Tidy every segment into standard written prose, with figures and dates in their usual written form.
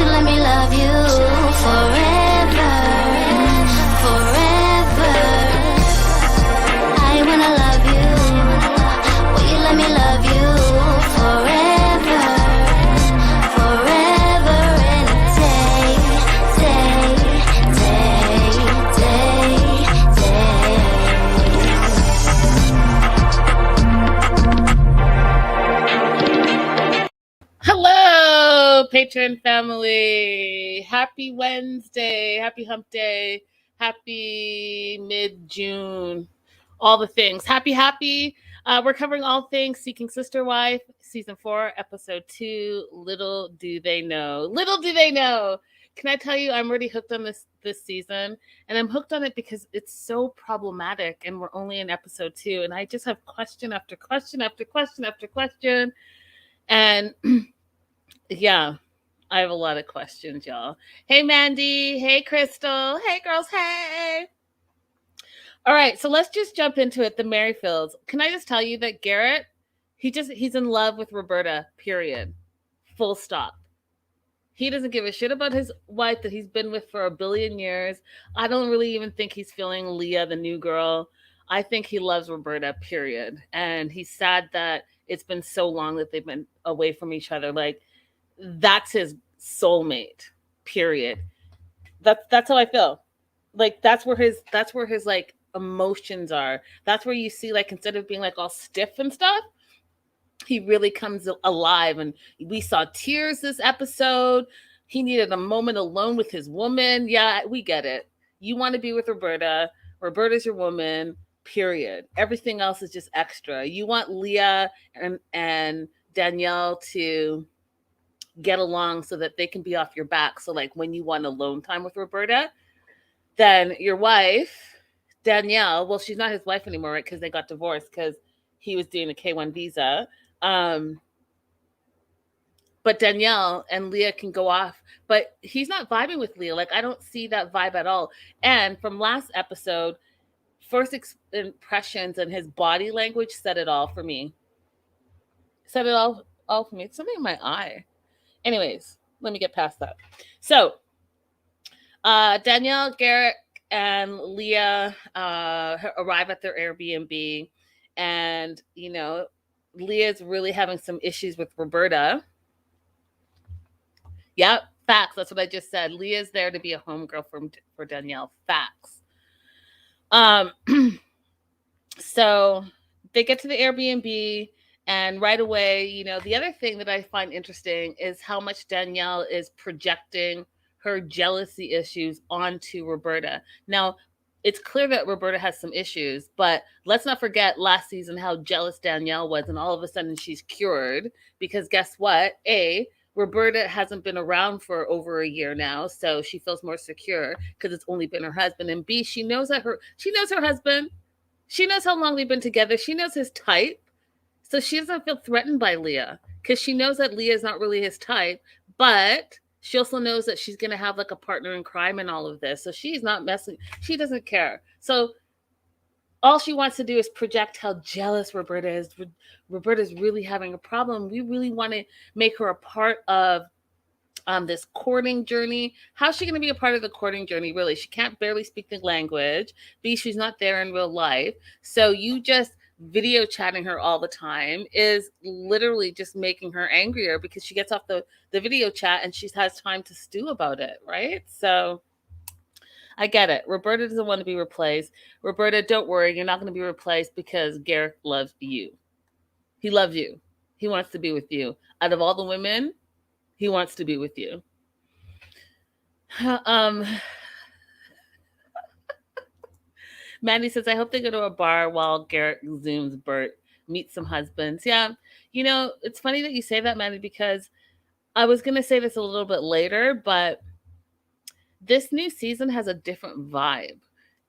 you let me love you forever, forever? I wanna love you. Will you let me love you forever, forever and a day, day, day, day, day. Hello, Patreon family. Happy Wednesday. Happy hump day. Happy mid-June. All the things. Happy. We're covering all things Seeking Sister Wife, Season 4, Episode 2, Little Do They Know. Little do they know. Can I tell you, I'm already hooked on this season, and I'm hooked on it because it's so problematic, and we're only in Episode 2, and I just have question after question after question after question, and yeah, I have a lot of questions, y'all. Hey, Mandy. Hey, Crystal. Hey, girls. Hey. All right, so let's just jump into it. The Merrifields. Can I just tell you that Garrett, he's in love with Roberta, period. Full stop. He doesn't give a shit about his wife that he's been with for a billion years. I don't really even think he's feeling Leah, the new girl. I think he loves Roberta, period. And he's sad that it's been so long that they've been away from each other. Like, that's his soulmate, period. That's how I feel. Like, that's where his like emotions are. That's where you see, like, instead of being like all stiff and stuff, he really comes alive. And we saw tears this episode. He needed a moment alone with his woman. Yeah, we get it. You want to be with Roberta. Roberta's your woman, period. Everything else is just extra. You want Leah and Danielle to get along so that they can be off your back. So, like, when you want alone time with Roberta, then your wife, Danielle, well, she's not his wife anymore, right? Because they got divorced because he was doing a K-1 visa. But Danielle and Leah can go off. But he's not vibing with Leah. Like, I don't see that vibe at all. And from last episode, first impressions and his body language said it all for me. Said it all for me. It's something in my eye. Anyways, let me get past that. So, Danielle, Garrett, and Leah arrive at their Airbnb, and, you know, Leah's really having some issues with Roberta. Yep, facts. That's what I just said. Leah's there to be a homegirl for Danielle. Facts. So they get to the Airbnb. And right away, you know, the other thing that I find interesting is how much Danielle is projecting her jealousy issues onto Roberta. Now, it's clear that Roberta has some issues, but let's not forget last season how jealous Danielle was, and all of a sudden she's cured because guess what? A, Roberta hasn't been around for over a year now, so she feels more secure because it's only been her husband. And B, she knows her husband. She knows how long they've been together. She knows his type. So she doesn't feel threatened by Leah because she knows that Leah is not really his type, but she also knows that she's going to have like a partner in crime and all of this. So she's not messing. She doesn't care. So all she wants to do is project how jealous Roberta is. Roberta's really having a problem. We really want to make her a part of this courting journey. How's she going to be a part of the courting journey? Really, she can't barely speak the language. B, she's not there in real life. So you just video chatting her all the time is literally just making her angrier because she gets off the video chat and she has time to stew about it, right? So I get it. Roberta doesn't want to be replaced. Roberta, don't worry. You're not going to be replaced because Garrett loves you. He loves you. He wants to be with you. Out of all the women, he wants to be with you. Mandy says, I hope they go to a bar while Garrett Zooms Bert, meet some husbands. Yeah, you know, it's funny that you say that, Mandy, because I was going to say this a little bit later, but this new season has a different vibe.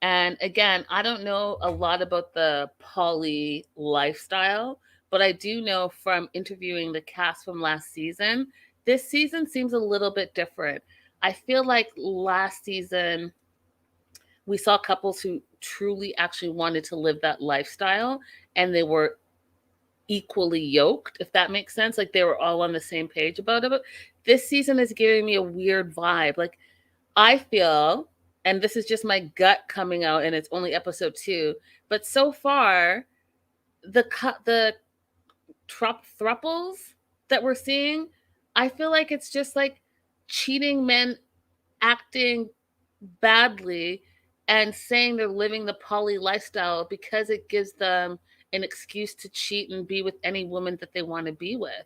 And again, I don't know a lot about the poly lifestyle, but I do know from interviewing the cast from last season, this season seems a little bit different. I feel like last season, we saw couples who truly actually wanted to live that lifestyle, and they were equally yoked, if that makes sense. Like they were all on the same page about it. But this season is giving me a weird vibe. Like I feel, and this is just my gut coming out, and it's only episode 2, but so far, the thruples that we're seeing, I feel like it's just like cheating men acting badly and saying they're living the poly lifestyle because it gives them an excuse to cheat and be with any woman that they want to be with.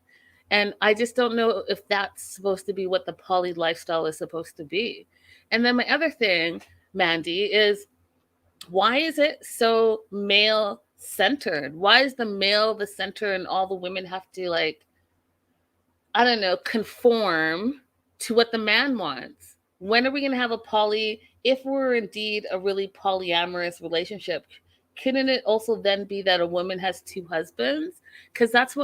And I just don't know if that's supposed to be what the poly lifestyle is supposed to be. And then my other thing, Mandy, is why is it so male centered? Why is the male the center and all the women have to, like, I don't know, conform to what the man wants? When are we going to have a poly, if we're indeed a really polyamorous relationship? Couldn't it also then be that a woman has 2 husbands? Because that's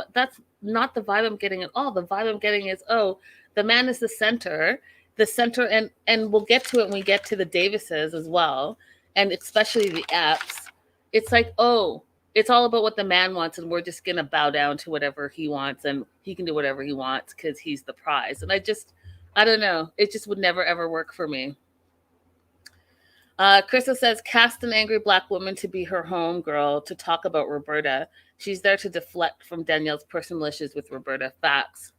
not the vibe I'm getting at all. The vibe I'm getting is, oh, the man is the center, and we'll get to it when we get to the Davises as well, and especially the Epps. It's like, oh, it's all about what the man wants, and we're just going to bow down to whatever he wants, and he can do whatever he wants because he's the prize. And I don't know. It just would never, ever work for me. Crystal says, cast an angry Black woman to be her homegirl to talk about Roberta. She's there to deflect from Danielle's personal issues with Roberta. Facts.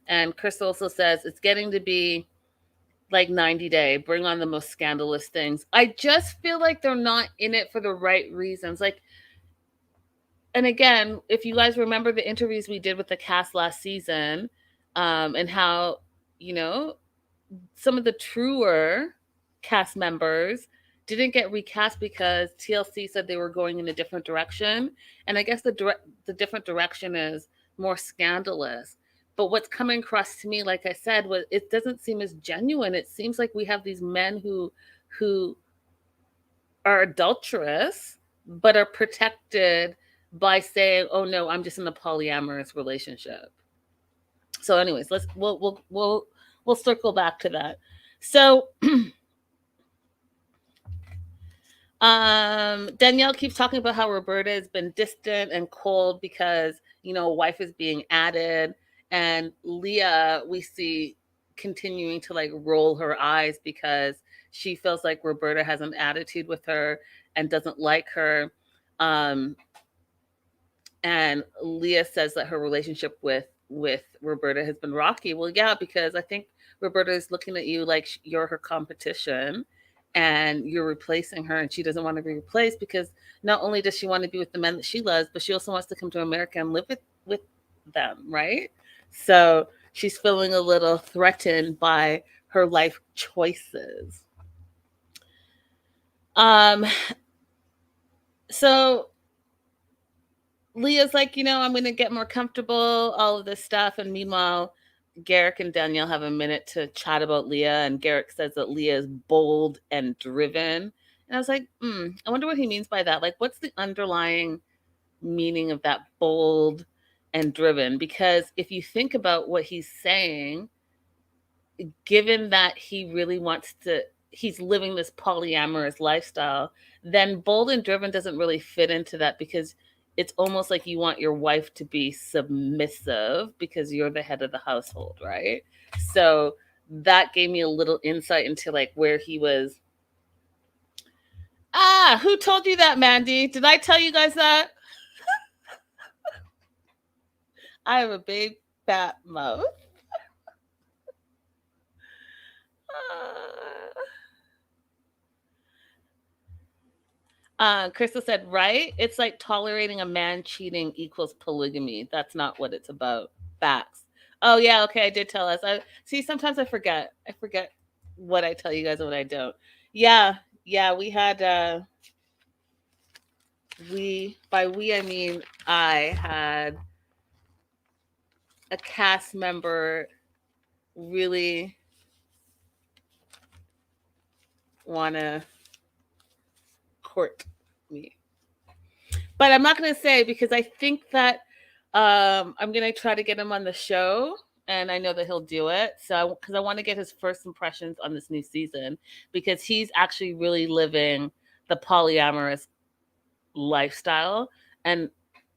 And Crystal also says, it's getting to be like 90 Day. Bring on the most scandalous things. I just feel like they're not in it for the right reasons. Like, and again, if you guys remember the interviews we did with the cast last season, and how, you know, some of the truer cast members didn't get recast because TLC said they were going in a different direction. And I guess the different direction is more scandalous. But what's coming across to me, like I said, was it doesn't seem as genuine. It seems like we have these men who are adulterous, but are protected by saying, "Oh no, I'm just in a polyamorous relationship." So, anyways, we'll circle back to that. So, Danielle keeps talking about how Roberta has been distant and cold because, you know, a wife is being added, and Leah we see continuing to like roll her eyes because she feels like Roberta has an attitude with her and doesn't like her. And Leah says that her relationship with Roberta has been rocky. Well, yeah, because I think Roberta is looking at you like you're her competition and you're replacing her, and she doesn't want to be replaced because not only does she want to be with the men that she loves, but she also wants to come to America and live with them, right? So she's feeling a little threatened by her life choices. So Leah's like, you know, I'm going to get more comfortable, all of this stuff. And meanwhile, Garrick and Danielle have a minute to chat about Leah. And Garrick says that Leah is bold and driven. And I was like, I wonder what he means by that. Like, what's the underlying meaning of that bold and driven? Because if you think about what he's saying, given that he really wants to, he's living this polyamorous lifestyle, then bold and driven doesn't really fit into that because it's almost like you want your wife to be submissive because you're the head of the household, right? So that gave me a little insight into like where he was. Who told you that, Mandy? Did I tell you guys that? I have a big fat mouth. Crystal said, right? It's like tolerating a man cheating equals polygamy. That's not what it's about. Facts. Oh, yeah. Okay. I did tell us. See, sometimes I forget. I forget what I tell you guys and what I don't. Yeah. Yeah. We had, by we, I mean, I had a cast member really want to court me. But I'm not going to say because I think that I'm going to try to get him on the show, and I know that he'll do it. So, because I want to get his first impressions on this new season, because he's actually really living the polyamorous lifestyle. And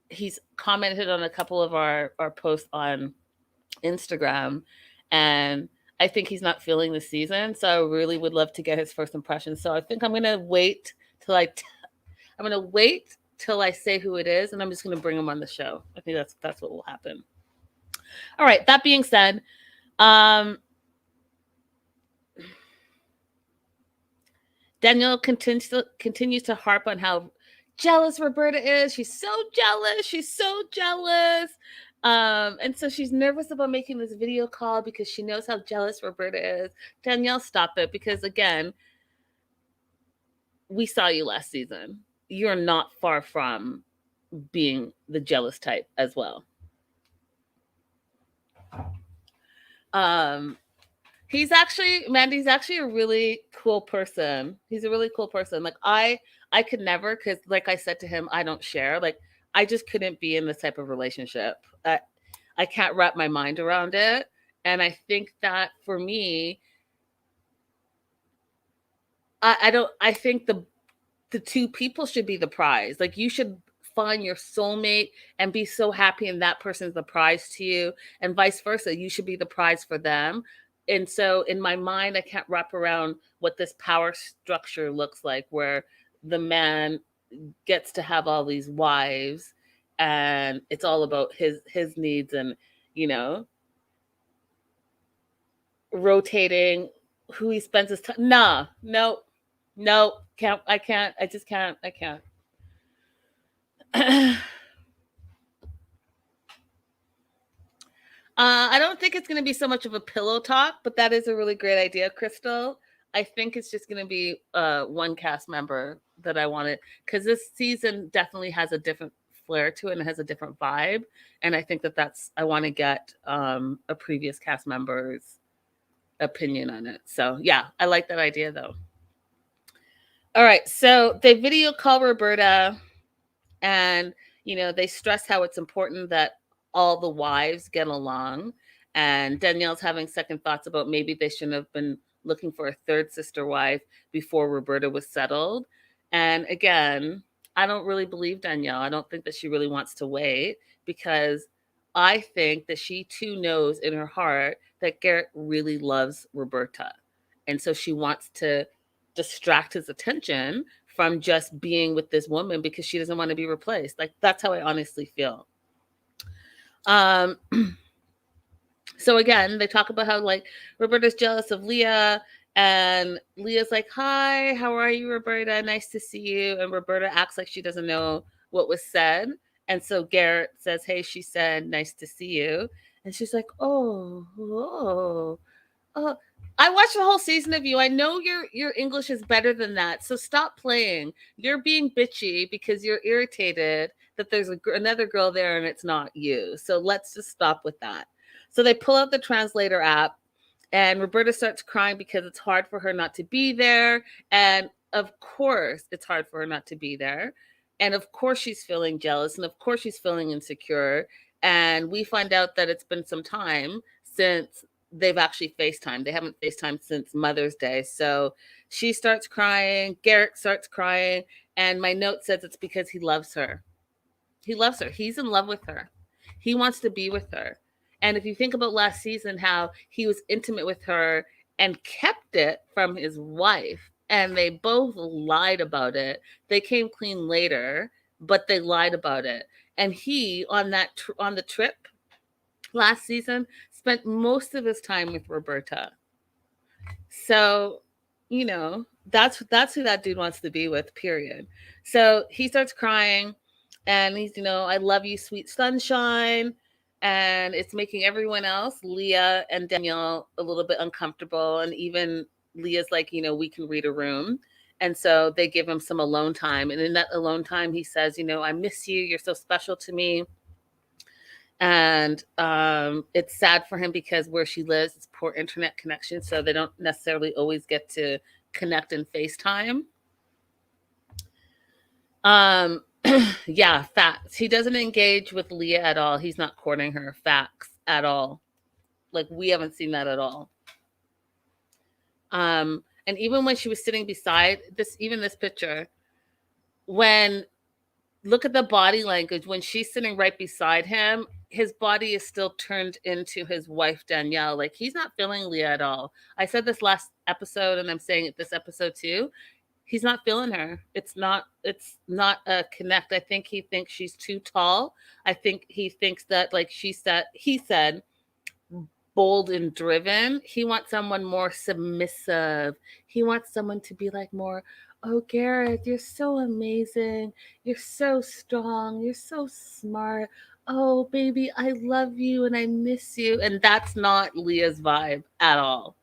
he's commented on a couple of our posts on Instagram, and I think he's not feeling the season. So I really would love to get his first impressions. So I think I'm gonna wait till I'm gonna wait till I say who it is, and I'm just gonna bring him on the show. I think that's what will happen. All right. That being said, Danielle continues to harp on how jealous Roberta is. She's so jealous. She's so jealous. And so she's nervous about making this video call because she knows how jealous Roberta is. Danielle, stop it. Because again, we saw you last season. You're not far from being the jealous type as well. Mandy's actually a really cool person. He's a really cool person. Like I could never, because like I said to him, I don't share. Like I just couldn't be in this type of relationship. I can't wrap my mind around it. And I think that for me, I think the two people should be the prize. Like you should find your soulmate and be so happy, and that person's the prize to you, and vice versa. You should be the prize for them. And so in my mind, I can't wrap around what this power structure looks like, where the man gets to have all these wives and it's all about his needs, and rotating who he spends his time. No, can't. I just can't. I can't. I don't think it's going to be so much of a pillow talk, but that is a really great idea, Crystal. I think it's just going to be one cast member that I wanted, because this season definitely has a different flair to it and it has a different vibe. And I think I want to get a previous cast member's opinion on it. So yeah, I like that idea though. All right. So they video call Roberta, and, they stress how it's important that all the wives get along. And Danielle's having second thoughts about maybe they shouldn't have been looking for a third sister wife before Roberta was settled. And again, I don't really believe Danielle. I don't think that she really wants to wait, because I think that she too knows in her heart that Garrett really loves Roberta. And so she wants to distract his attention from just being with this woman because she doesn't want to be replaced. Like that's how I honestly feel. So again, they talk about how like Roberta's jealous of Leah, and Leah's like, "Hi, how are you, Roberta? Nice to see you." And Roberta acts like she doesn't know what was said. And so Garrett says, "Hey," she said, "nice to see you." And she's like, "Oh, I watched the whole season of you. I know your English is better than that. So stop playing. You're being bitchy because you're irritated that there's another girl there and it's not you. So let's just stop with that." So they pull out the translator app, and Roberta starts crying because it's hard for her not to be there. And of course, it's hard for her not to be there. And of course, she's feeling jealous. And of course, she's feeling insecure. And we find out that it's been some time since they've actually FaceTimed. They haven't FaceTimed since Mother's Day. So she starts crying. Garrett starts crying. And my note says it's because he loves her. He loves her. He's in love with her. He wants to be with her. And if you think about last season, how he was intimate with her and kept it from his wife, and they both lied about it. They came clean later, but they lied about it. And he, on the trip last season, spent most of his time with Roberta. So, that's who that dude wants to be with, period. So he starts crying, and he's, "I love you, sweet sunshine." And it's making everyone else, Leah and Danielle, a little bit uncomfortable. And even Leah's like, "We can read a room." And so they give him some alone time. And in that alone time, he says, "I miss you. You're so special to me." And it's sad for him because where she lives, it's poor internet connection. So they don't necessarily always get to connect and FaceTime. Yeah, facts. He doesn't engage with Leah at all. He's not courting her. Facts at all. Like we haven't seen that at all. And even when she was sitting beside this picture, when look at the body language. When she's sitting right beside him, his body is still turned into his wife, Danielle. Like, he's not feeling Leah at all. I said this last episode, and I'm saying it this episode too. He's not feeling her. It's not a connect. I think he thinks she's too tall. I think he thinks that, like he said, bold and driven. He wants someone more submissive. He wants someone to be like more, oh, Garrett, you're so amazing. You're so strong. You're so smart. Oh, baby, I love you and I miss you. And that's not Leah's vibe at all.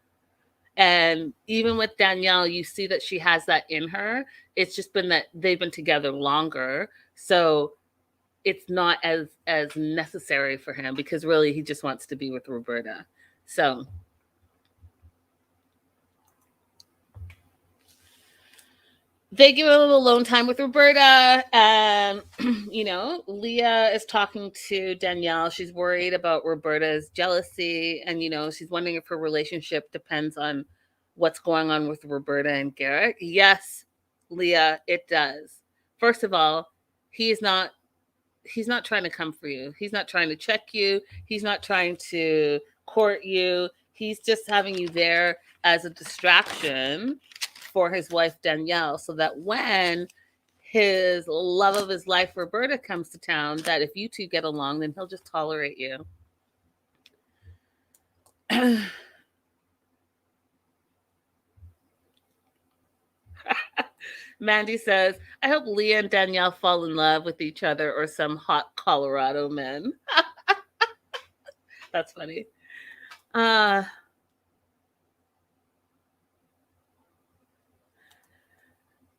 And even with Danielle, you see that she has that in her. It's just been that they've been together longer. So it's not as necessary for him, because really he just wants to be with Roberta. So they give a little alone time with Roberta, and Leah is talking to Danielle. She's worried about Roberta's jealousy, and she's wondering if her relationship depends on what's going on with Roberta and Garrett. Yes, Leah, it does. First of all, he's not trying to come for you. He's not trying to check you. He's not trying to court you. He's just having you there as a distraction for his wife, Danielle, so that when his love of his life, Roberta, comes to town, that if you two get along, then he'll just tolerate you. Mandy says, I hope Leah and Danielle fall in love with each other or some hot Colorado men. That's funny.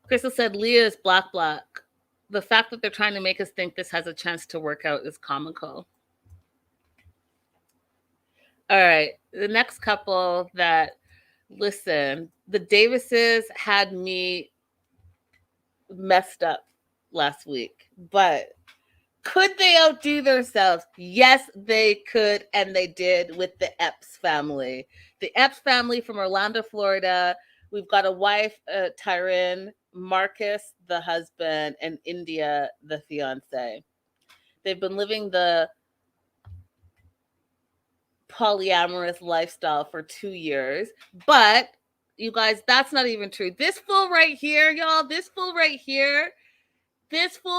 Crystal said, Leah is black. The fact that they're trying to make us think this has a chance to work out is comical. All right. The next couple that, listen, the Davises had me messed up last week, but could they outdo themselves? Yes, they could, and they did with the Epps family. The Epps family from Orlando, Florida. We've got a wife, Tyrin, Marcus, the husband, and India, the fiance. They've been living the polyamorous lifestyle for 2 years, but you guys, that's not even true. This fool right here, y'all, this fool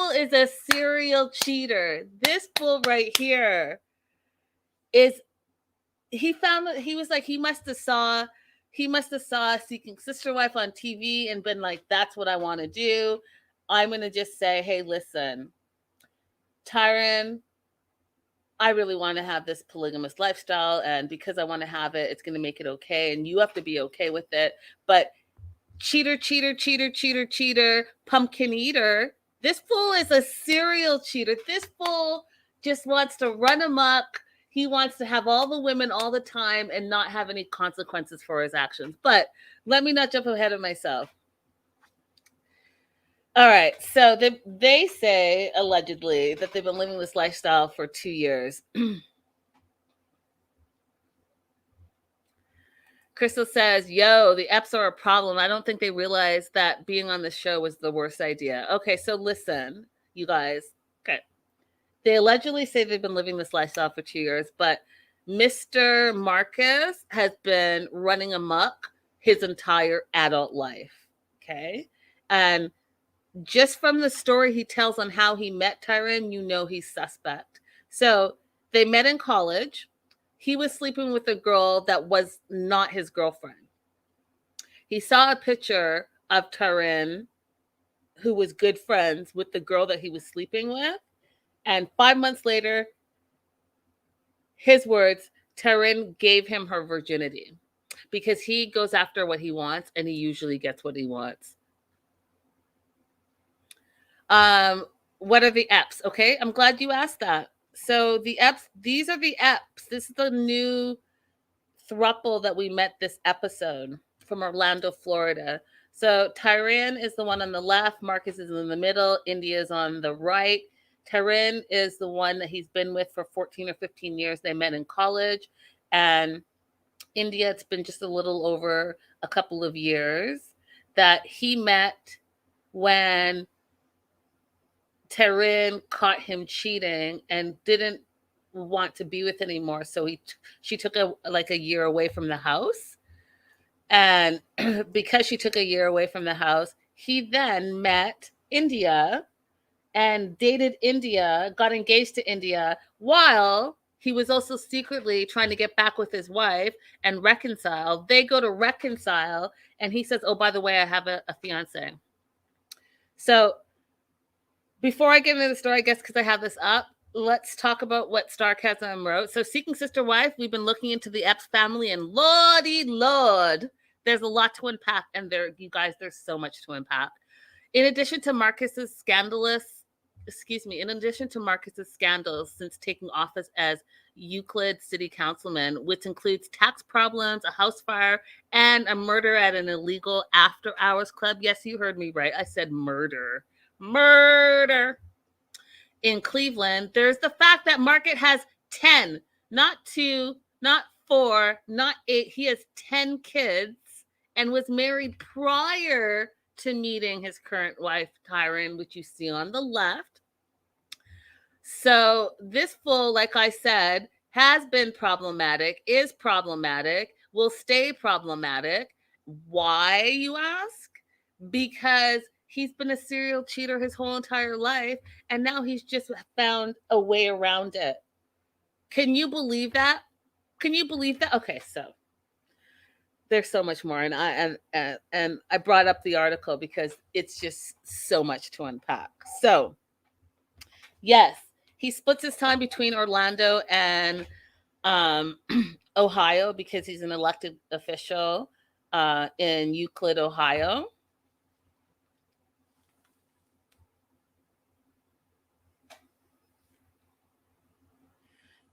is a serial cheater. This fool right here he was like, he must have saw Seeking Sister Wife on TV and been like, that's what I want to do. I'm going to just say, hey, listen, Tyron, I really want to have this polygamous lifestyle, and because I want to have it, it's going to make it okay, and you have to be okay with it. But cheater, pumpkin eater, this fool is a serial cheater. This fool just wants to run amok. He wants to have all the women all the time and not have any consequences for his actions. But let me not jump ahead of myself. All right. So they say, allegedly, that they've been living this lifestyle for 2 years. Crystal says, yo, the Epps are a problem. I don't think they realized that being on the show was the worst idea. Okay, so listen, you guys. Okay. They allegedly say they've been living this lifestyle for 2 years, but Mr. Marcus has been running amok his entire adult life. Okay. And just from the story he tells on how he met Tyron, you know he's suspect. So they met in college. He was sleeping with a girl that was not his girlfriend. He saw a picture of Tyron, who was good friends with the girl that he was sleeping with. And 5 months later, his words, Tyron gave him her virginity, because he goes after what he wants and he usually gets what he wants. What are the Epps? Okay, I'm glad you asked that. So the Epps, these are the Epps. This is the new throuple that we met this episode from Orlando, Florida. So Tyran is the one on the left, Marcus is in the middle, India is on the right. Tyran is the one that he's been with for 14 or 15 years. They met in college. And India, it's been just a little over a couple of years that he met when Taryn caught him cheating and didn't want to be with anymore. So she took a year away from the house. And because she took a year away from the house, he then met India and dated India, got engaged to India, while he was also secretly trying to get back with his wife and reconcile. They go to reconcile, and he says, "Oh, by the way, I have a fiance." So before I get into the story, I guess because I have this up, let's talk about what Starcasm wrote. So, Seeking Sister Wife, we've been looking into the Epps family, and Lordy Lord, there's a lot to unpack. And you guys, there's so much to unpack. In addition to Marcus's scandals since taking office as Euclid City Councilman, which includes tax problems, a house fire, and a murder at an illegal after-hours club. Yes, you heard me right. I said murder. Murder. In Cleveland, there's the fact that Market has 10, not 2, not 4, not 8. He has 10 kids and was married prior to meeting his current wife, Tyron, which you see on the left. So this fool, like I said, has been problematic, is problematic, will stay problematic. Why, you ask? Because he's been a serial cheater his whole entire life, and now he's just found a way around it. Can you believe that? Can you believe that? Okay, so there's so much more, and I brought up the article because it's just so much to unpack. So, yes, he splits his time between Orlando and Ohio because he's an elected official in Euclid, Ohio.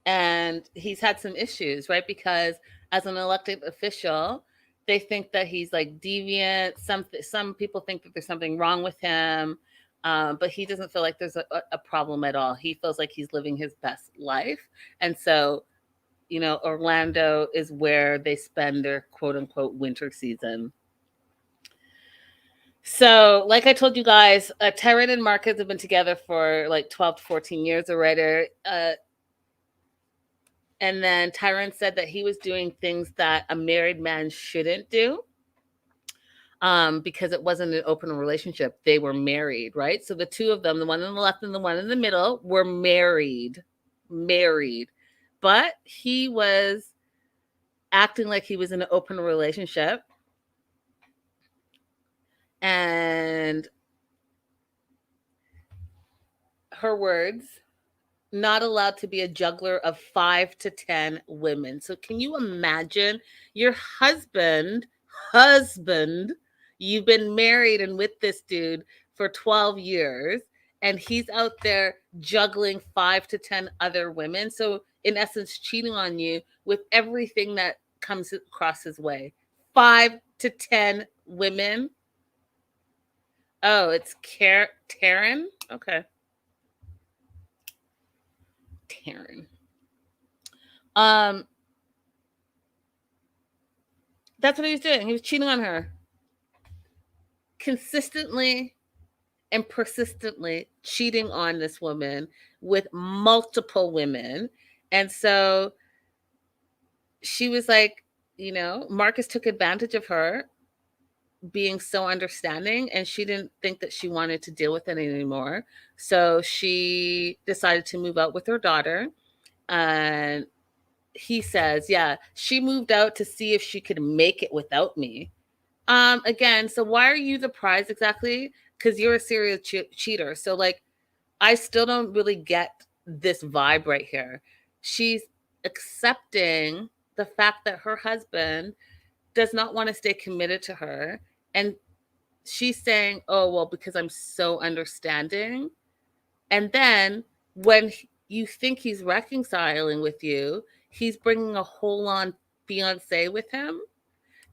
And he's had some issues, right? Because as an elected official, they think that he's like deviant. Some people think that there's something wrong with him, but he doesn't feel like there's a problem at all. He feels like he's living his best life. And so, Orlando is where they spend their quote unquote winter season. So, like I told you guys, Taryn and Marcus have been together for like 12 to 14 years already. And then Tyron said that he was doing things that a married man shouldn't do because it wasn't an open relationship. They were married, right? So the two of them, the one on the left and the one in the middle, were married. But he was acting like he was in an open relationship. And her words, not allowed to be a juggler of 5 to 10 women. So can you imagine your husband, you've been married and with this dude for 12 years, and he's out there juggling 5 to 10 other women. So in essence, cheating on you with everything that comes across his way. 5 to 10 women. Oh, it's Taryn? Okay. Taryn. That's what he was doing. He was cheating on her. Consistently and persistently cheating on this woman with multiple women. And so she was like, Marcus took advantage of her being so understanding, and she didn't think that she wanted to deal with it anymore. So she decided to move out with her daughter. And he says, yeah, she moved out to see if she could make it without me. Again, so why are you the prize exactly? Because you're a serial cheater. So like, I still don't really get this vibe right here. She's accepting the fact that her husband does not want to stay committed to her. And she's saying, oh, well, because I'm so understanding. And then when you think he's reconciling with you, he's bringing a whole on fiance with him.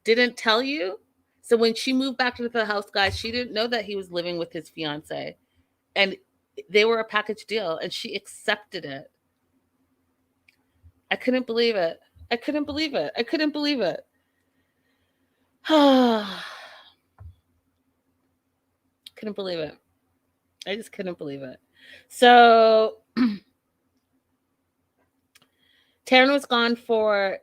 Didn't tell you. So when she moved back to the house, guys, she didn't know that he was living with his fiance. And they were a package deal, and she accepted it. I couldn't believe it. I couldn't believe it. Couldn't believe it. I just couldn't believe it. So Taryn was gone from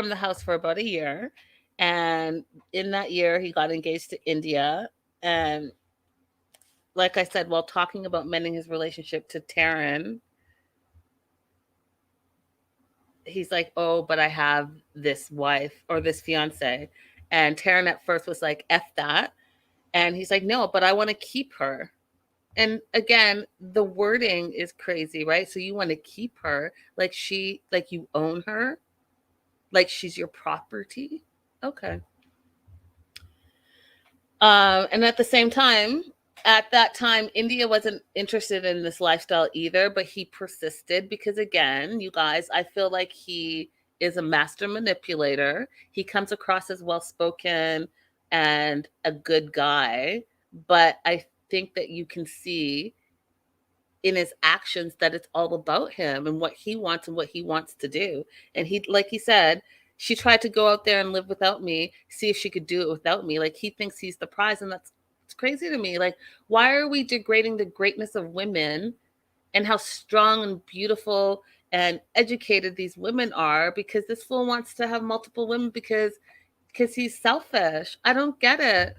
the house for about a year. And in that year, he got engaged to India. And like I said, while talking about mending his relationship to Taryn, he's like, oh, but I have this wife or this fiance. And Taryn at first was like, F that. And he's like, no, but I want to keep her. And again, the wording is crazy, right? So you want to keep her like you own her, like she's your property. Okay. And at the same time, at that time, India wasn't interested in this lifestyle either, but he persisted because, again, you guys, I feel like he is a master manipulator. He comes across as well spoken and a good guy, but I think that you can see in his actions that it's all about him and what he wants and what he wants to do. And he, like he said, she tried to go out there and live without me, see if she could do it without me. Like he thinks he's the prize, and that's it's crazy to me. Like, why are we degrading the greatness of women and how strong and beautiful and educated these women are because this fool wants to have multiple women because he's selfish. I don't get it.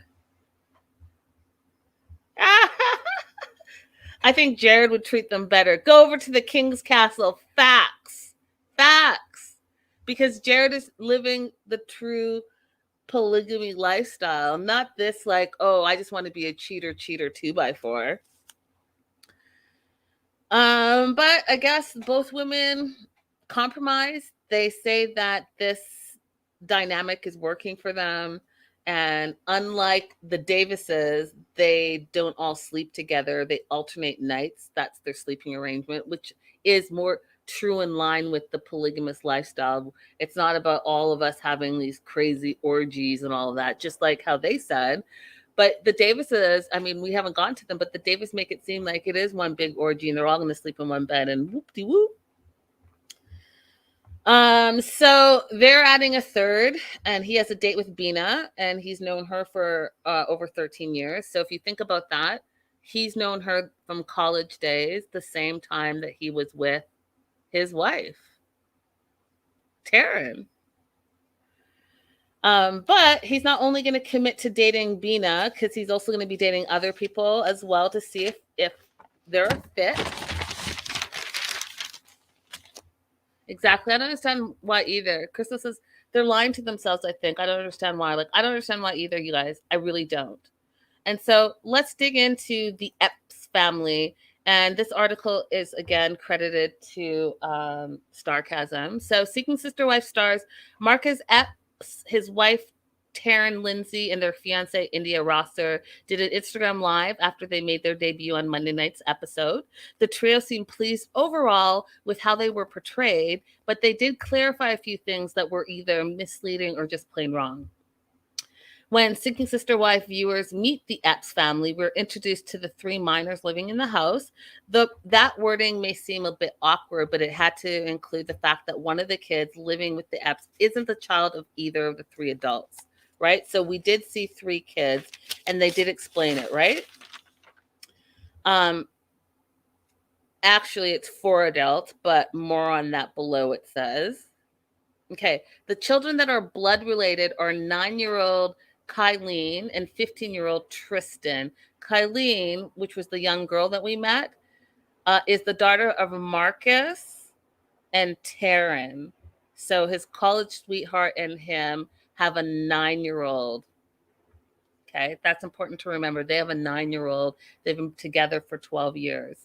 I think Jared would treat them better. Go over to the King's Castle. Facts. Facts. Because Jared is living the true polygamy lifestyle, not this like, oh, I just want to be a cheater 2x4. But I guess both women compromise. They say that this dynamic is working for them. And unlike the Davises, they don't all sleep together. They alternate nights. That's their sleeping arrangement, which is more true in line with the polygamous lifestyle. It's not about all of us having these crazy orgies and all of that, just like how they said. But the Davises, I mean, we haven't gone to them, but the Davis make it seem like it is one big orgy and they're all going to sleep in one bed and whoop-de-whoop. So they're adding a third, and he has a date with Bina, and he's known her for over 13 years. So if you think about that, he's known her from college days, the same time that he was with his wife, Taryn. But he's not only going to commit to dating Bina, because he's also going to be dating other people as well to see if they're a fit. Exactly. I don't understand why either. Crystal says they're lying to themselves, I think. I don't understand why. Like, I don't understand why either, you guys. I really don't. And so let's dig into the Epps family. And this article is, again, credited to Starcasm. So Seeking Sister Wife stars Marcus Epps, his wife, Taryn Lindsay, and their fiance, India Rosser, did an Instagram Live after they made their debut on Monday night's episode. The trio seemed pleased overall with how they were portrayed, but they did clarify a few things that were either misleading or just plain wrong. When Seeking Sister Wife viewers meet the Epps family, we're introduced to the three minors living in the house. That wording may seem a bit awkward, but it had to include the fact that one of the kids living with the Epps isn't the child of either of the three adults, right? So we did see three kids, and they did explain it, right? Actually, it's 4 adults, but more on that below, it says. Okay, the children that are blood related are 9-year-old Kylene and 15-year-old Tristan. Kylene, which was the young girl that we met, is the daughter of Marcus and Taryn. So his college sweetheart and him have a 9-year-old. Okay, that's important to remember. They have a 9-year-old. They've been together for 12 years.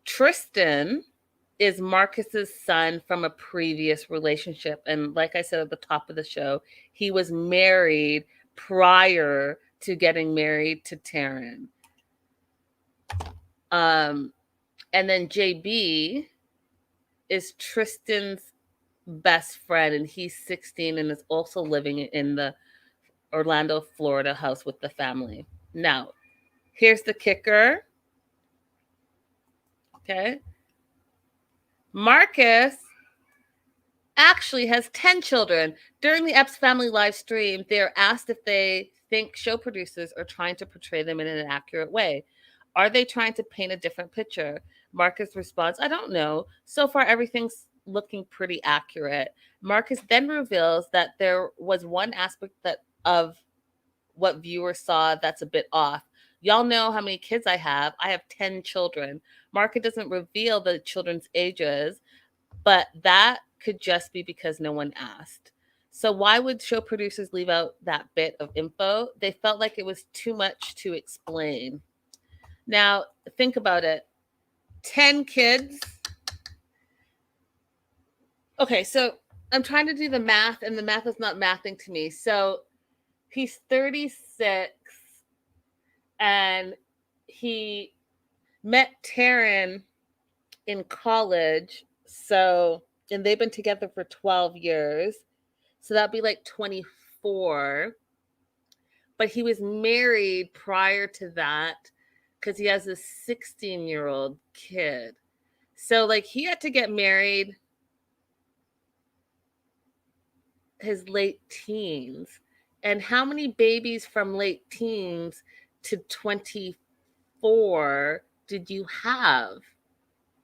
Tristan is Marcus's son from a previous relationship. And like I said at the top of the show, he was married prior to getting married to Taryn. And then JB is Tristan's best friend, and he's 16 and is also living in the Orlando, Florida house with the family. Now, here's the kicker. Okay. Marcus actually has 10 children. During the Epps family live stream, they're asked if they think show producers are trying to portray them in an accurate way. Are they trying to paint a different picture? Marcus responds, I don't know. So far, everything's looking pretty accurate. Marcus then reveals that there was one aspect of what viewers saw that's a bit off. Y'all know how many kids I have. I have 10 children. Marcus doesn't reveal the children's ages, but that could just be because no one asked. So why would show producers leave out that bit of info? They felt like it was too much to explain. Now, think about it. 10 kids. Okay, so I'm trying to do the math, and the math is not mathing to me. So he's 36, and he met Taryn in college. So, and they've been together for 12 years. So that'd be like 24. But he was married prior to that because he has a 16-year-old kid. So, like, he had to get married his late teens. And how many babies from late teens to 24 did you have?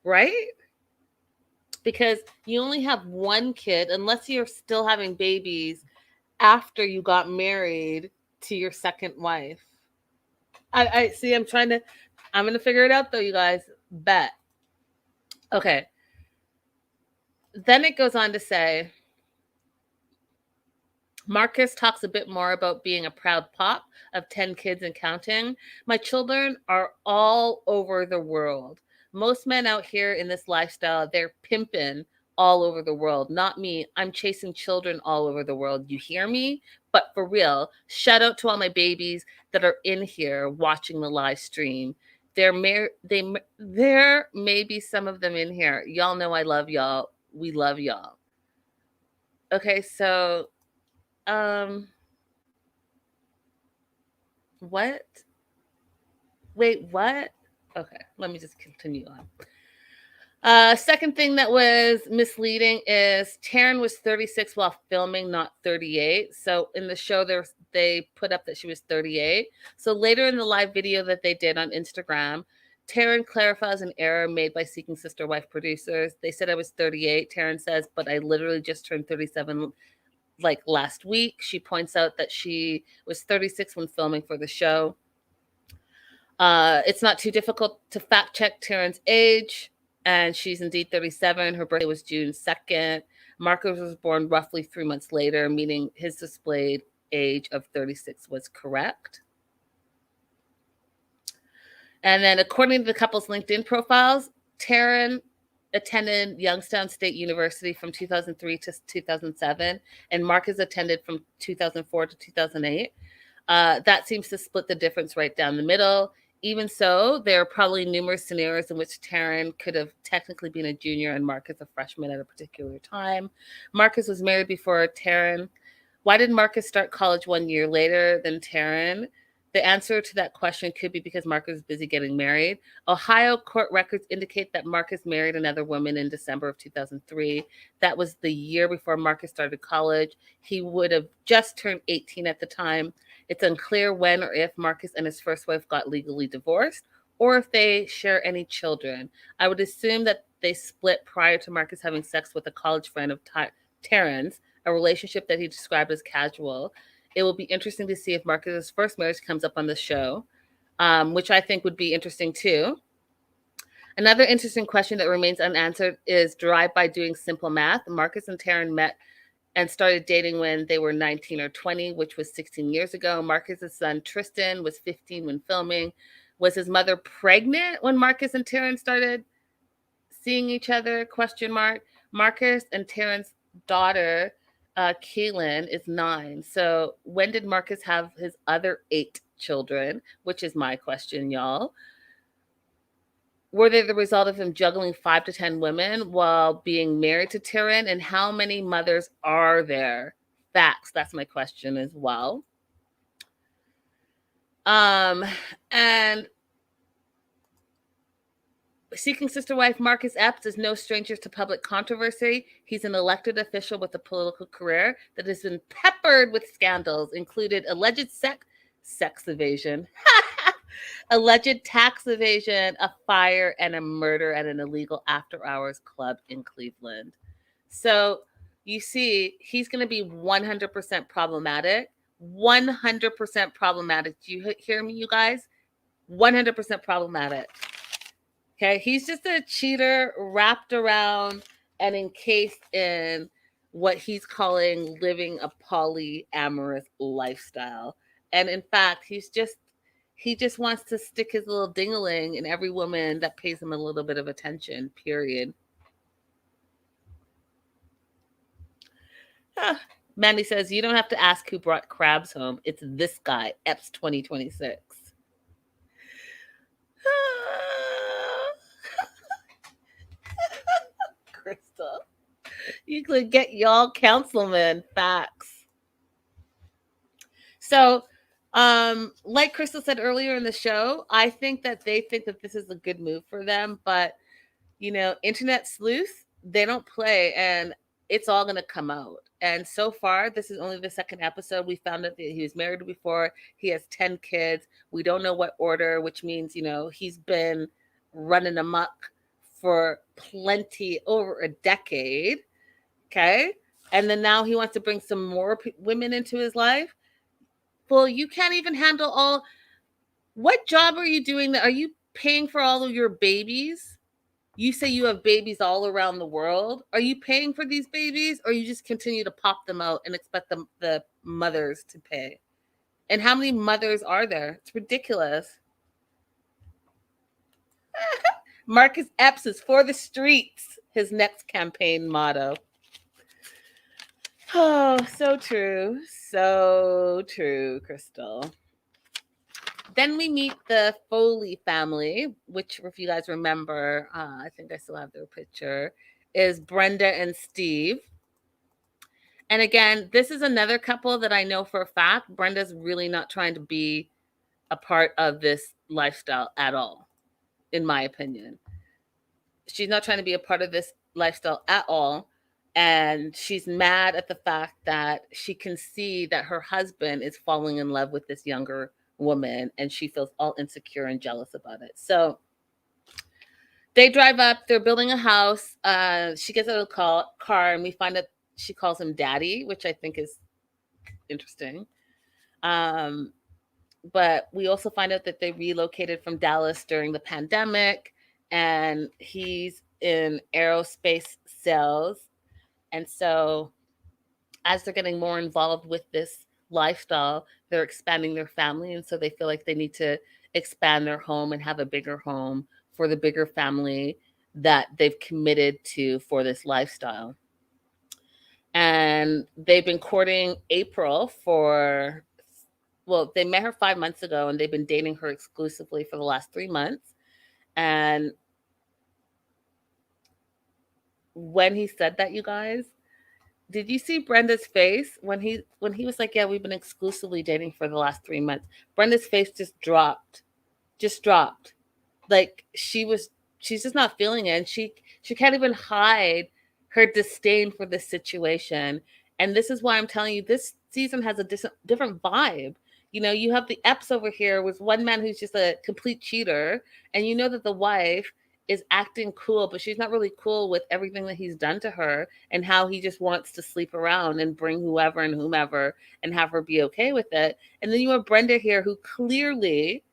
Right? Because you only have one kid, unless you're still having babies after you got married to your second wife. I see. I'm going to figure it out though, you guys. Bet. Okay. Then it goes on to say, Marcus talks a bit more about being a proud pop of 10 kids and counting. My children are all over the world. Most men out here in this lifestyle, they're pimping all over the world. Not me. I'm chasing children all over the world. You hear me? But for real, shout out to all my babies that are in here watching the live stream. There may be some of them in here. Y'all know I love y'all. We love y'all. Okay, so what? Wait, what? Okay, let me just continue on. Second thing that was misleading is Taryn was 36 while filming, not 38. So in the show, they put up that she was 38. So later in the live video that they did on Instagram, Taryn clarifies an error made by Seeking Sister Wife producers. They said I was 38. Taryn says, but I literally just turned 37 like last week. She points out that she was 36 when filming for the show. It's not too difficult to fact check Taryn's age, and she's indeed 37. Her birthday was June 2nd. Marcus was born roughly 3 months later, meaning his displayed age of 36 was correct. And then according to the couple's LinkedIn profiles, Taryn attended Youngstown State University from 2003 to 2007, and Marcus attended from 2004 to 2008. That seems to split the difference right down the middle. Even so, there are probably numerous scenarios in which Taryn could have technically been a junior and Marcus a freshman at a particular time. Marcus was married before Taryn. Why did Marcus start college 1 year later than Taryn? The answer to that question could be because Marcus was busy getting married. Ohio court records indicate that Marcus married another woman in December of 2003. That was the year before Marcus started college. He would have just turned 18 at the time. It's unclear when or if Marcus and his first wife got legally divorced, or if they share any children. I would assume that they split prior to Marcus having sex with a college friend of Taryn's, a relationship that he described as casual. It will be interesting to see if Marcus's first marriage comes up on the show, which I think would be interesting too. Another interesting question that remains unanswered is derived by doing simple math. Marcus and Taryn met and started dating when they were 19 or 20, which was 16 years ago. Marcus's son, Tristan, was 15 when filming. Was his mother pregnant when Marcus and Taryn started seeing each other? ? Marcus and Taryn's daughter, Kaylin, is 9. So when did Marcus have his other 8 children? Which is my question, y'all. Were they the result of him juggling 5 to 10 women while being married to Taryn? And how many mothers are there? Facts. That's my question as well. And Seeking sister wife Marcus Epps is no stranger to public controversy. He's an elected official with a political career that has been peppered with scandals, included alleged sex evasion, alleged tax evasion, a fire, and a murder at an illegal after-hours club in Cleveland. So you see, he's going to be 100% problematic. 100% problematic. Do you hear me, you guys? 100% problematic. Okay, he's just a cheater wrapped around and encased in what he's calling living a polyamorous lifestyle. And in fact, he just wants to stick his little ding-a-ling in every woman that pays him a little bit of attention, period. Mandy says, you don't have to ask who brought crabs home. It's this guy, Epps 2026. Crystal, you could get y'all councilman facts. So, like Crystal said earlier in the show, I think that they think that this is a good move for them, but internet sleuths, they don't play, and it's all going to come out. And so far, this is only the second episode. We found out that he was married before. He has 10 kids. We don't know what order, which means, he's been running amok for plenty, over a decade. Okay. And then now he wants to bring some more women into his life. Well, you can't even handle all. What job are you doing? Are you paying for all of your babies? You say you have babies all around the world. Are you paying for these babies, or you just continue to pop them out and expect the mothers to pay? And how many mothers are there? It's ridiculous. Marcus Epps is for the streets, his next campaign motto. Oh, so true. So true, Crystal. Then we meet the Foley family, which, if you guys remember, I think I still have their picture, is Brenda and Steve. And again, this is another couple that I know for a fact Brenda's really not trying to be a part of this lifestyle at all, in my opinion. She's not trying to be a part of this lifestyle at all. And she's mad at the fact that she can see that her husband is falling in love with this younger woman, and she feels all insecure and jealous about it. So they drive up, they're building a house. She gets out of the car, and we find out she calls him daddy, which I think is interesting. But we also find out that they relocated from Dallas during the pandemic, and he's in aerospace sales. And so as they're getting more involved with this lifestyle, they're expanding their family. And so they feel like they need to expand their home and have a bigger home for the bigger family that they've committed to for this lifestyle. And they've been courting April they met her 5 months ago, and they've been dating her exclusively for the last 3 months. And when he said that, you guys, did you see Brenda's face when he was like, yeah, we've been exclusively dating for the last 3 months? Brenda's face just dropped. Like she's just not feeling it. And she can't even hide her disdain for this situation. And this is why I'm telling you, this season has a different vibe. You have the Epps over here with one man who's just a complete cheater. And you know that the wife is acting cool, but she's not really cool with everything that he's done to her and how he just wants to sleep around and bring whoever and whomever and have her be okay with it. And then you have Brenda here, who clearly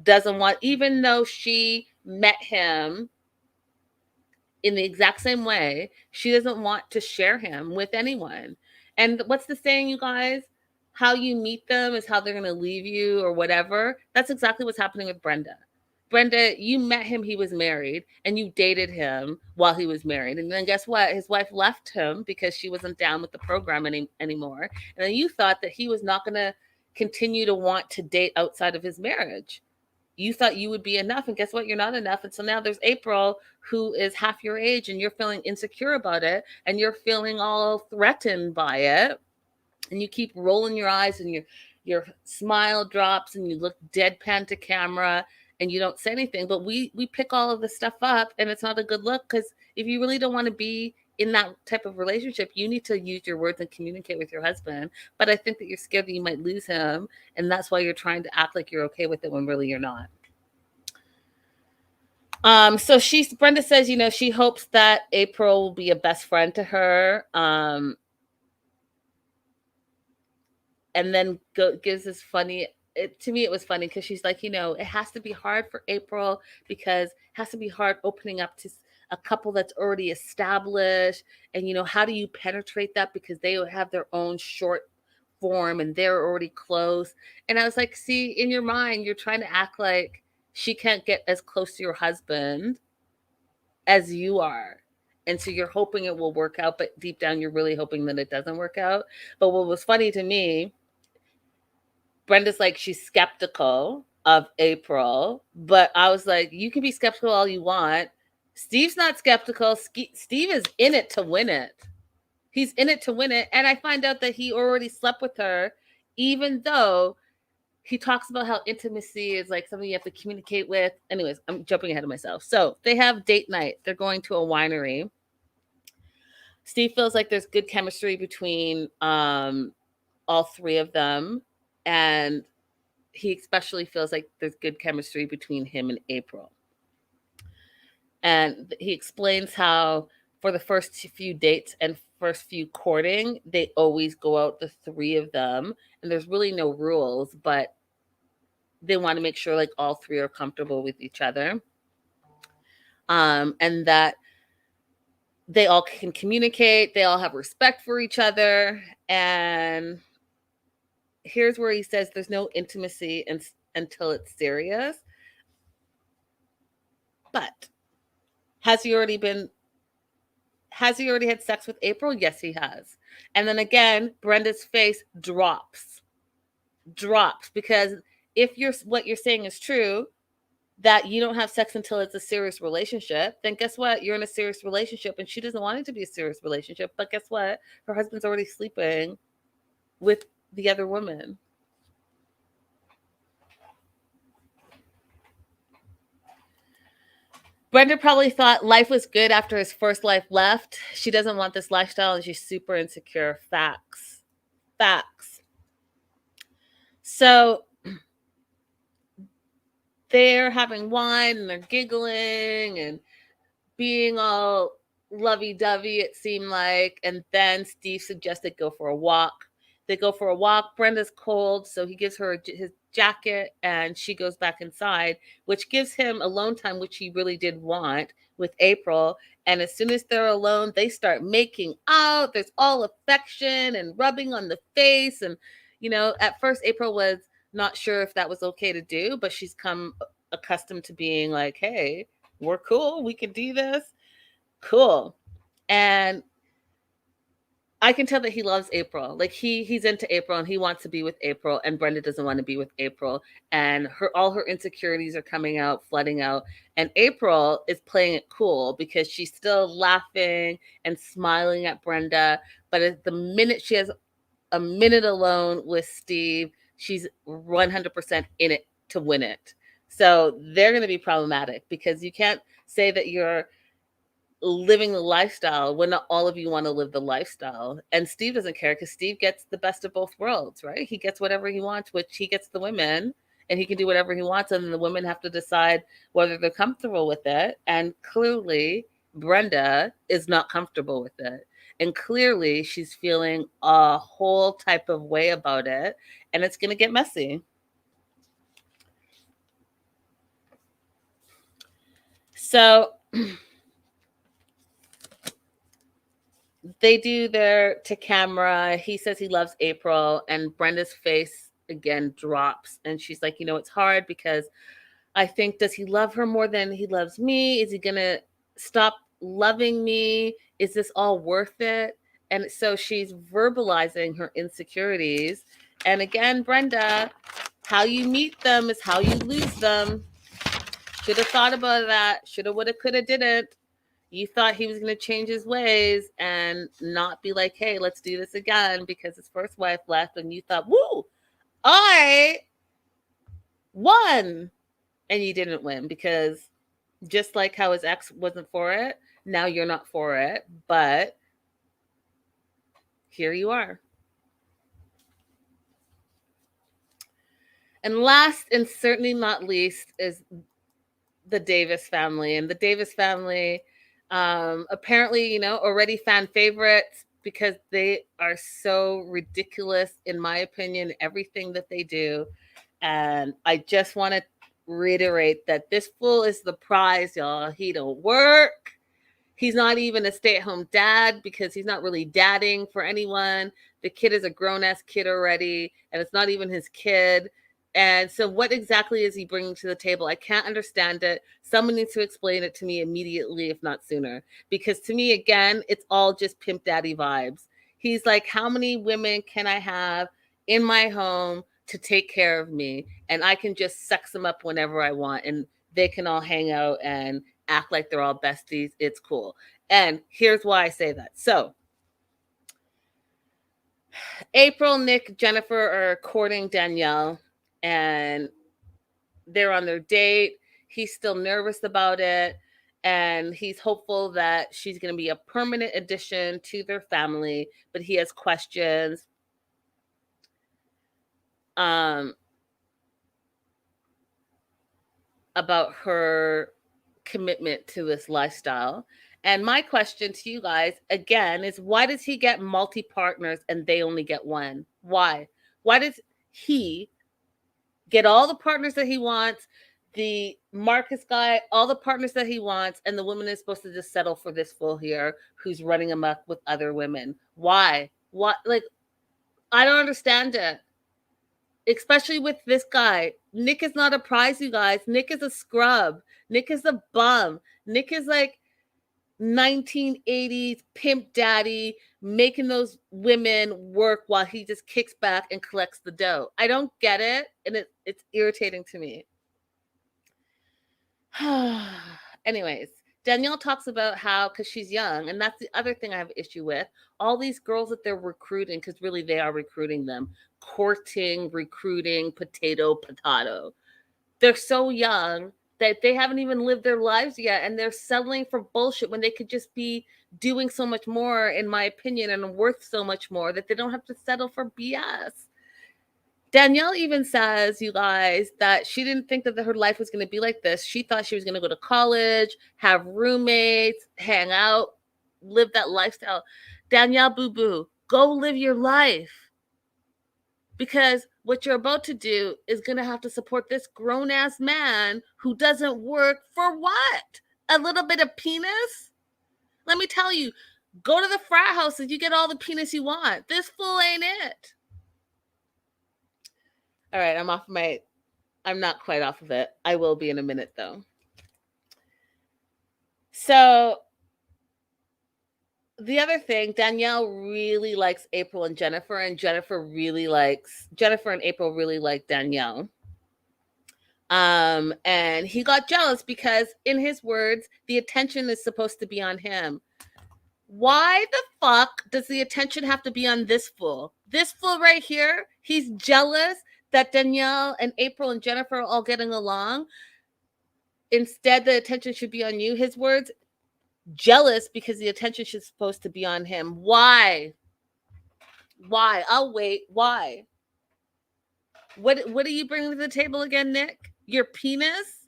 doesn't want, even though she met him in the exact same way, she doesn't want to share him with anyone. And what's the saying, you guys? How you meet them is how they're going to leave you, or whatever. That's exactly what's happening with Brenda. Brenda, you met him, he was married, and you dated him while he was married. And then guess what? His wife left him because she wasn't down with the program anymore. And then you thought that he was not going to continue to want to date outside of his marriage. You thought you would be enough, and guess what? You're not enough. And so now there's April, who is half your age, and you're feeling insecure about it, and you're feeling all threatened by it. And you keep rolling your eyes, and your smile drops, and you look deadpan to camera. and you don't say anything, but we pick all of this stuff up, and it's not a good look, because if you really don't want to be in that type of relationship, you need to use your words and communicate with your husband. But I think that you're scared that you might lose him, and that's why you're trying to act like you're okay with it when really you're not. So Brenda says, she hopes that April will be a best friend to her. And then gives this funny, to me, it was funny because she's like, it has to be hard for April because it has to be hard opening up to a couple that's already established. And, how do you penetrate that? Because they have their own short form and they're already close. And I was like, see, in your mind, you're trying to act like she can't get as close to your husband as you are. And so you're hoping it will work out, but deep down, you're really hoping that it doesn't work out. But what was funny to me, Brenda's like, she's skeptical of April, but I was like, you can be skeptical all you want. Steve's not skeptical. Steve is in it to win it. He's in it to win it. And I find out that he already slept with her, even though he talks about how intimacy is like something you have to communicate with. Anyways, I'm jumping ahead of myself. So they have date night. They're going to a winery. Steve feels like there's good chemistry between all three of them. And he especially feels like there's good chemistry between him and April. And he explains how for the first few dates and first few courting, they always go out, the three of them. And there's really no rules, but they want to make sure like all three are comfortable with each other. And that they all can communicate. They all have respect for each other. And here's where he says there's no intimacy until it's serious. But has he already had sex with April? Yes, he has. And then again, Brenda's face drops because if what you're saying is true, that you don't have sex until it's a serious relationship, then guess what? You're in a serious relationship, and she doesn't want it to be a serious relationship. But guess what? Her husband's already sleeping with the other woman. Brenda probably thought life was good after his first life left. She doesn't want this lifestyle, and she's super insecure. Facts. So they're having wine, and they're giggling and being all lovey-dovey, it seemed like. And then Steve suggested go for a walk. They go for a walk. Brenda's cold, so he gives her his jacket, and she goes back inside, which gives him alone time, which he really did want with April. And as soon as they're alone, they start making out. There's all affection and rubbing on the face. And, at first April was not sure if that was okay to do, but she's come accustomed to being like, hey, we're cool. We can do this. Cool. And I can tell that he loves April. Like he's into April, and he wants to be with April, and Brenda doesn't want to be with April. And all her insecurities are coming out, flooding out. And April is playing it cool because she's still laughing and smiling at Brenda. But at the minute she has a minute alone with Steve, she's 100% in it to win it. So they're going to be problematic because you can't say that you're living the lifestyle when not all of you want to live the lifestyle. And Steve doesn't care because Steve gets the best of both worlds, right? He gets whatever he wants, which he gets the women, and he can do whatever he wants. And the women have to decide whether they're comfortable with it. And clearly Brenda is not comfortable with it. And clearly she's feeling a whole type of way about it. And it's going to get messy. So they do their to camera. He says he loves April, and Brenda's face again drops. And she's like, it's hard because I think, does he love her more than he loves me? Is he going to stop loving me? Is this all worth it? And so she's verbalizing her insecurities. And again, Brenda, how you meet them is how you lose them. Should have thought about that. Shoulda, woulda, coulda, didn't. You thought he was going to change his ways and not be like, hey, let's do this again because his first wife left. And you thought, woo, I won. and you didn't win, because just like how his ex wasn't for it, now you're not for it, but here you are. And last and certainly not least is the Davis family. And the Davis family, apparently, already fan favorites because they are so ridiculous, in my opinion, everything that they do. And I just want to reiterate that this fool is the prize, y'all. He don't work. He's not even a stay-at-home dad because he's not really dadding for anyone. The kid is a grown-ass kid already, and it's not even his kid. And so what exactly is he bringing to the table? I can't understand it. Someone needs to explain it to me immediately, if not sooner. Because to me, again, it's all just pimp daddy vibes. He's like, how many women can I have in my home to take care of me? And I can just sex them up whenever I want. And they can all hang out and act like they're all besties. It's cool. And here's why I say that. So April, Nick, Jennifer are courting Danielle, and they're on their date. He's still nervous about it, and he's hopeful that she's going to be a permanent addition to their family, but he has questions. About her commitment to this lifestyle. And my question to you guys again is, why does he get multi partners and they only get one? Why? Why does he get all the partners that he wants, the Marcus guy, all the partners that he wants, and the woman is supposed to just settle for this fool here who's running amok with other women? Why? What? Like, I don't understand it. Especially with this guy. Nick is not a prize, you guys. Nick is a scrub. Nick is a bum. Nick is like 1980s pimp daddy making those women work while he just kicks back and collects the dough. I don't get it, and it's irritating to me. Anyways, Danielle talks about how, because she's young, and that's the other thing I have issue with, all these girls that they're recruiting, because really they are recruiting them, courting, recruiting, potato. They're so young that they haven't even lived their lives yet, and they're settling for bullshit when they could just be doing so much more, in my opinion, and worth so much more, that they don't have to settle for BS. Danielle even says, you guys, that she didn't think that her life was going to be like this. She thought she was going to go to college, have roommates, hang out, live that lifestyle. Danielle, boo-boo, go live your life. Because what you're about to do is going to have to support this grown-ass man who doesn't work for what? A little bit of penis? Let me tell you, go to the frat house and you get all the penis you want. This fool ain't it. All right, I'm not quite off of it. I will be in a minute, though. So the other thing, Danielle really likes April and Jennifer, and Jennifer and April really like Danielle. And he got jealous because, in his words, the attention is supposed to be on him. Why the fuck does the attention have to be on this fool? This fool right here, he's jealous that Danielle and April and Jennifer are all getting along. Instead, the attention should be on you. His words, jealous because the attention should supposed to be on him. Why? I'll wait. Why? What are you bringing to the table again, Nick? Your penis?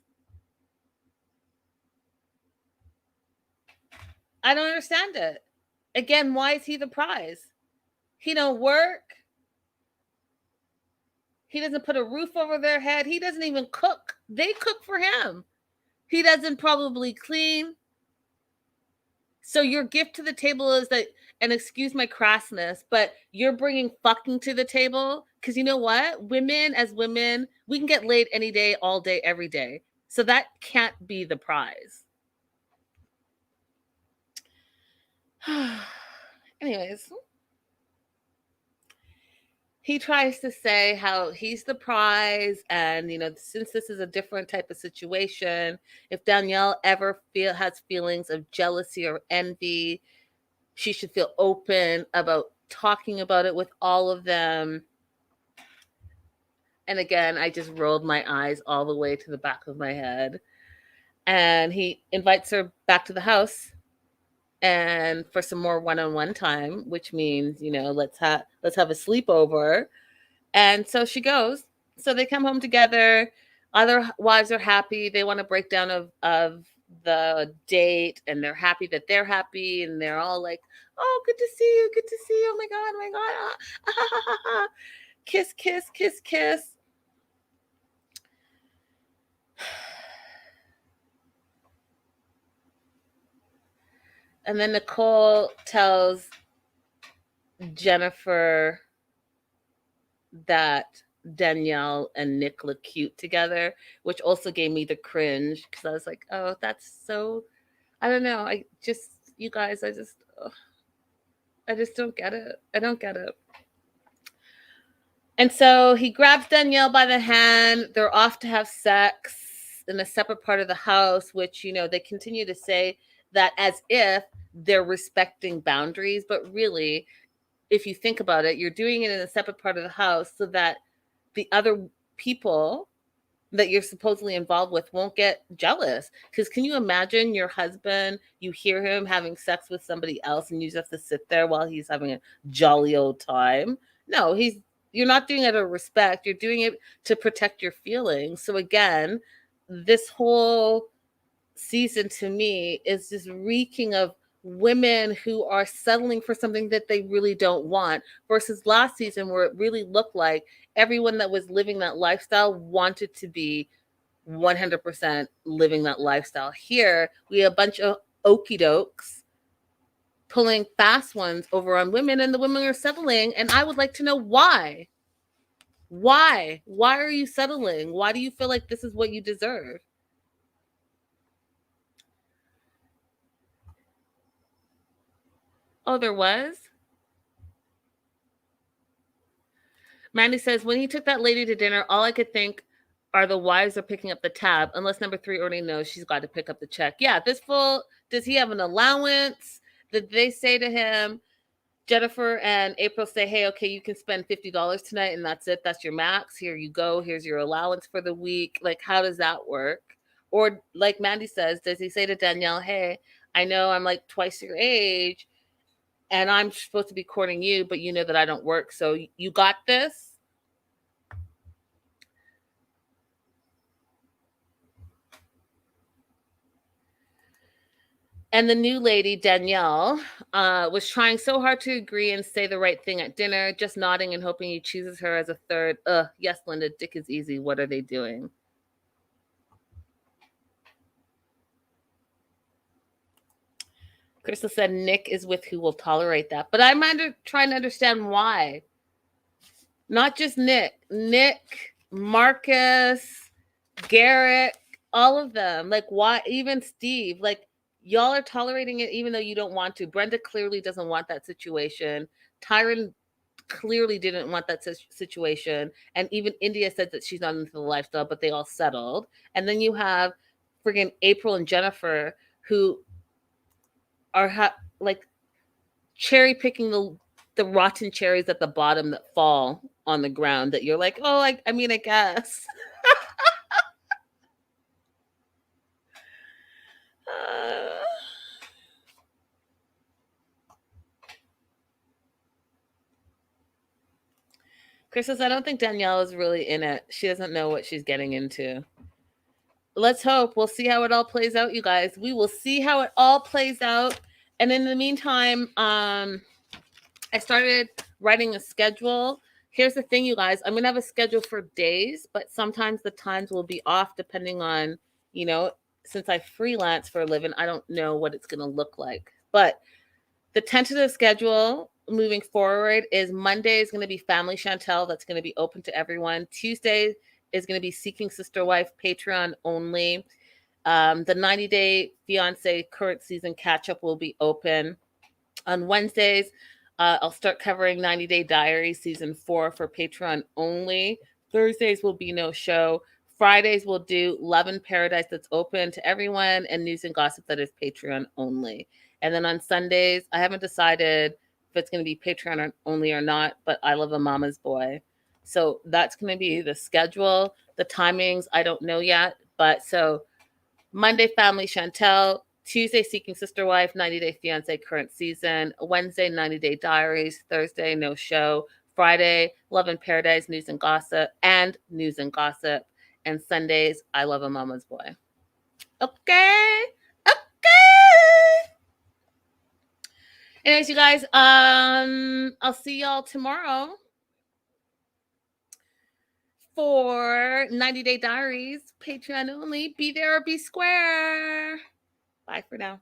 I don't understand it. Again, why is he the prize? He don't work. He doesn't put a roof over their head. He doesn't even cook. They cook for him. He doesn't probably clean. So your gift to the table is that, and excuse my crassness, but you're bringing fucking to the table, because you know what? Women, as women, we can get laid any day, all day, every day. So that can't be the prize. Anyways, he tries to say how he's the prize, and since this is a different type of situation, if Danielle ever has feelings of jealousy or envy, she should feel open about talking about it with all of them. And again, I just rolled my eyes all the way to the back of my head. And he invites her back to the house and for some more one-on-one time, which means, let's have a sleepover. And so she goes. So they come home together. Other wives are happy. They want a breakdown of the date, and they're happy that they're happy, and they're all like, "Oh, good to see you, good to see you. Oh my god, oh my god, kiss, kiss, kiss, kiss." And then Nicole tells Jennifer that Danielle and Nick look cute together, which also gave me the cringe because I was like, oh, that's so, I don't know. You guys, I just don't get it. I don't get it. And so he grabs Danielle by the hand. They're off to have sex in a separate part of the house, which, they continue to say that as if they're respecting boundaries. But really, if you think about it, you're doing it in a separate part of the house so that the other people that you're supposedly involved with won't get jealous. Because can you imagine your husband, you hear him having sex with somebody else and you just have to sit there while he's having a jolly old time? No, you're not doing it out of respect. You're doing it to protect your feelings. So again, this whole season to me is just reeking of women who are settling for something that they really don't want, versus last season where it really looked like everyone that was living that lifestyle wanted to be 100% living that lifestyle. Here we have a bunch of okie dokes pulling fast ones over on women, and the women are settling, and I would like to know why. Why are you settling? Why do you feel like this is what you deserve? Oh, there was? Mandy says, when he took that lady to dinner, all I could think are the wives are picking up the tab, unless number 3 already knows she's got to pick up the check. Yeah, this fool, does he have an allowance? Did they say to him, Jennifer and April say, hey, okay, you can spend $50 tonight and that's it. That's your max. Here you go. Here's your allowance for the week. Like, how does that work? Or like Mandy says, does he say to Danielle, hey, I know I'm like twice your age and I'm supposed to be courting you, but you know that I don't work. So you got this? And the new lady, Danielle, was trying so hard to agree and say the right thing at dinner, just nodding and hoping he chooses her as a third. Yes, Linda, dick is easy. What are they doing? Crystal said Nick is with who will tolerate that. But I'm trying to understand why. Not just Nick. Nick, Marcus, Garrett, all of them. Like, why? Even Steve. Like, y'all are tolerating it even though you don't want to. Brenda clearly doesn't want that situation. Tyron clearly didn't want that situation. And even India said that she's not into the lifestyle, but they all settled. And then you have friggin' April and Jennifer who are like cherry picking the rotten cherries at the bottom that fall on the ground that you're like, oh, I mean, I guess. Chris says, I don't think Danielle is really in it. She doesn't know what she's getting into. Let's hope. We'll see how it all plays out, you guys. We will see how it all plays out. And in the meantime, I started writing a schedule. Here's the thing, you guys. I'm going to have a schedule for days, but sometimes the times will be off depending on, since I freelance for a living, I don't know what it's going to look like. But the tentative schedule moving forward is Monday is going to be Family Chantel. That's going to be open to everyone. Tuesday is going to be Seeking Sister Wife, Patreon only. The 90-day fiance current season catch-up will be open. On Wednesdays, I'll start covering 90 Day Diary season 4 for Patreon only. Thursdays will be no show. Fridays we'll do Love in Paradise that's open to everyone, and News and Gossip that is Patreon only. And then on Sundays, I haven't decided if it's going to be Patreon only or not, but I Love a Mama's Boy. So that's going to be the schedule. The timings, I don't know yet. But so Monday, Family Chantel. Tuesday, Seeking Sister Wife, 90 Day Fiancé, current season. Wednesday, 90 Day Diaries. Thursday, no show. Friday, Love in Paradise, News and Gossip. And Sundays, I Love a Mama's Boy. Okay. Anyways, you guys, I'll see y'all tomorrow for 90 Day Diaries, Patreon only. Be there or be square. Bye for now.